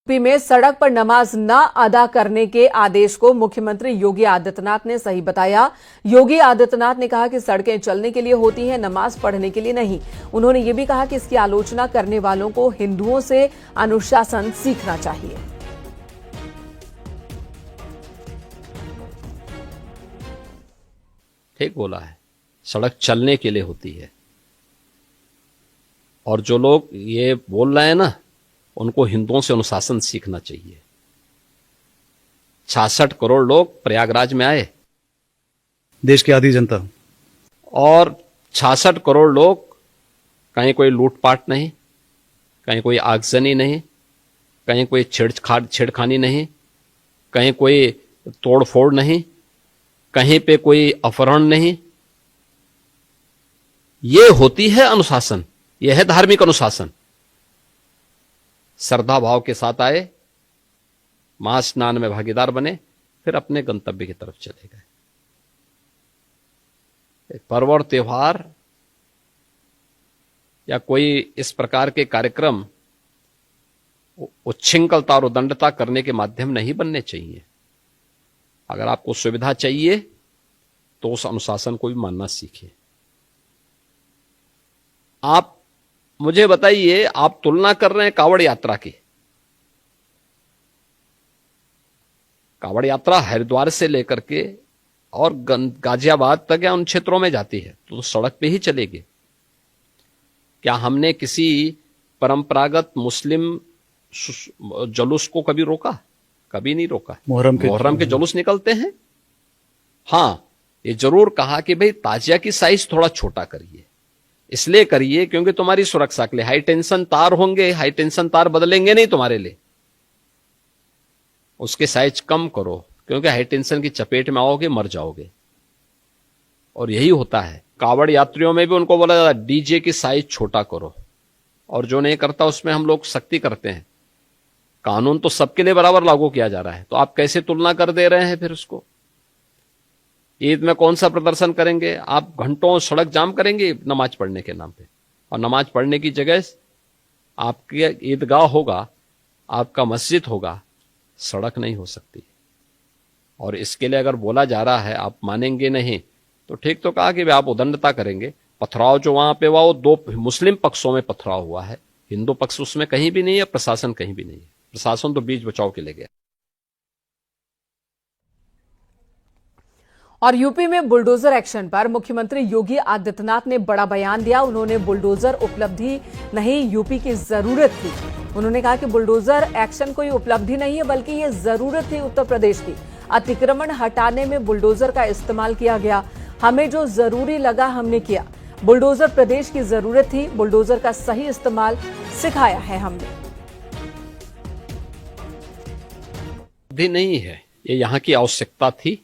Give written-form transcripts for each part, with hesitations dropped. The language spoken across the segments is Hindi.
यूपी में सड़क पर नमाज न अदा करने के आदेश को मुख्यमंत्री योगी आदित्यनाथ ने सही बताया। योगी आदित्यनाथ ने कहा कि सड़कें चलने के लिए होती हैं, नमाज पढ़ने के लिए नहीं। उन्होंने ये भी कहा कि इसकी आलोचना करने वालों को हिंदुओं से अनुशासन सीखना चाहिए। ठीक बोला है, सड़क चलने के लिए होती है। और जो लोग ये बोल रहे हैं ना, उनको हिंदुओं से अनुशासन सीखना चाहिए। 66 करोड़ लोग प्रयागराज में आए, देश की आधी जनता, और 66 करोड़ लोग, कहीं कोई लूटपाट नहीं, कहीं कोई आगजनी नहीं, कहीं कोई छेड़खानी नहीं, कहीं कोई तोड़फोड़ नहीं, कहीं पे कोई अपहरण नहीं। ये होती है अनुशासन, यह है धार्मिक अनुशासन। श्रद्धा भाव के साथ आए, महास्नान में भागीदार बने, फिर अपने गंतव्य की तरफ चले गए। पर्व और त्योहार या कोई इस प्रकार के कार्यक्रम उच्छृंखलता और उदंडता करने के माध्यम नहीं बनने चाहिए। अगर आपको सुविधा चाहिए तो उस अनुशासन को भी मानना सीखिए। आप मुझे बताइए, आप तुलना कर रहे हैं कांवड़ यात्रा की। कांवड़ यात्रा हरिद्वार से लेकर के और गाजियाबाद तक या उन क्षेत्रों में जाती है तो सड़क पे ही चलेगी। क्या हमने किसी परंपरागत मुस्लिम जुलूस को कभी रोका? कभी नहीं रोका। मुहर्रम के जुलूस निकलते हैं। हां, ये जरूर कहा कि भाई ताजिया की साइज थोड़ा छोटा करिए। इसलिए करिए क्योंकि तुम्हारी सुरक्षा के लिए हाई टेंशन तार होंगे, हाई टेंशन तार बदलेंगे नहीं तुम्हारे लिए। उसके साइज कम करो, क्योंकि हाई टेंशन की चपेट में आओगे, मर जाओगे। और यही होता है। कांवड़ यात्रियों में भी उनको बोला जाता है डीजे की साइज छोटा करो, और जो नहीं करता उसमें हम लोग सख्ती करते हैं। कानून तो सबके लिए बराबर लागू किया जा रहा है, तो आप कैसे तुलना कर दे रहे हैं फिर उसको? ईद में कौन सा प्रदर्शन करेंगे? आप घंटों सड़क जाम करेंगे नमाज पढ़ने के नाम पे, और नमाज पढ़ने की जगह आपके ईदगाह होगा, आपका मस्जिद होगा, सड़क नहीं हो सकती। और इसके लिए अगर बोला जा रहा है, आप मानेंगे नहीं तो ठीक तो कहा कि आप उदंडता करेंगे। पथराव जो वहां पे हुआ वो दो मुस्लिम पक्षों में पथराव हुआ है, हिंदू पक्ष उसमें कहीं भी नहीं है, प्रशासन कहीं भी नहीं है। प्रशासन तो बीच बचाव के लिए गया। और यूपी में बुलडोजर एक्शन पर मुख्यमंत्री योगी आदित्यनाथ ने बड़ा बयान दिया। उन्होंने बुलडोजर उपलब्धि नहीं, यूपी की जरूरत थी। उन्होंने कहा कि बुलडोजर एक्शन कोई उपलब्धि नहीं है, बल्कि ये जरूरत थी उत्तर प्रदेश की। अतिक्रमण हटाने में बुलडोजर का इस्तेमाल किया गया। हमें जो जरूरी लगा हमने किया। बुलडोजर प्रदेश की जरूरत थी, बुलडोजर का सही इस्तेमाल सिखाया है हमने। भी नहीं है, ये यहाँ की आवश्यकता थी,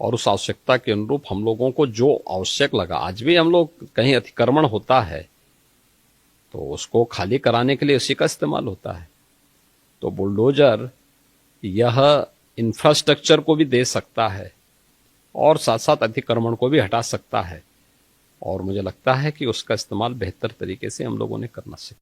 और उस आवश्यकता के अनुरूप हम लोगों को जो आवश्यक लगा, आज भी हम लोग कहीं अतिक्रमण होता है तो उसको खाली कराने के लिए उसी का इस्तेमाल होता है। तो बुलडोजर यह इंफ्रास्ट्रक्चर को भी दे सकता है और साथ साथ अतिक्रमण को भी हटा सकता है, और मुझे लगता है कि उसका इस्तेमाल बेहतर तरीके से हम लोगों ने करना सीखा।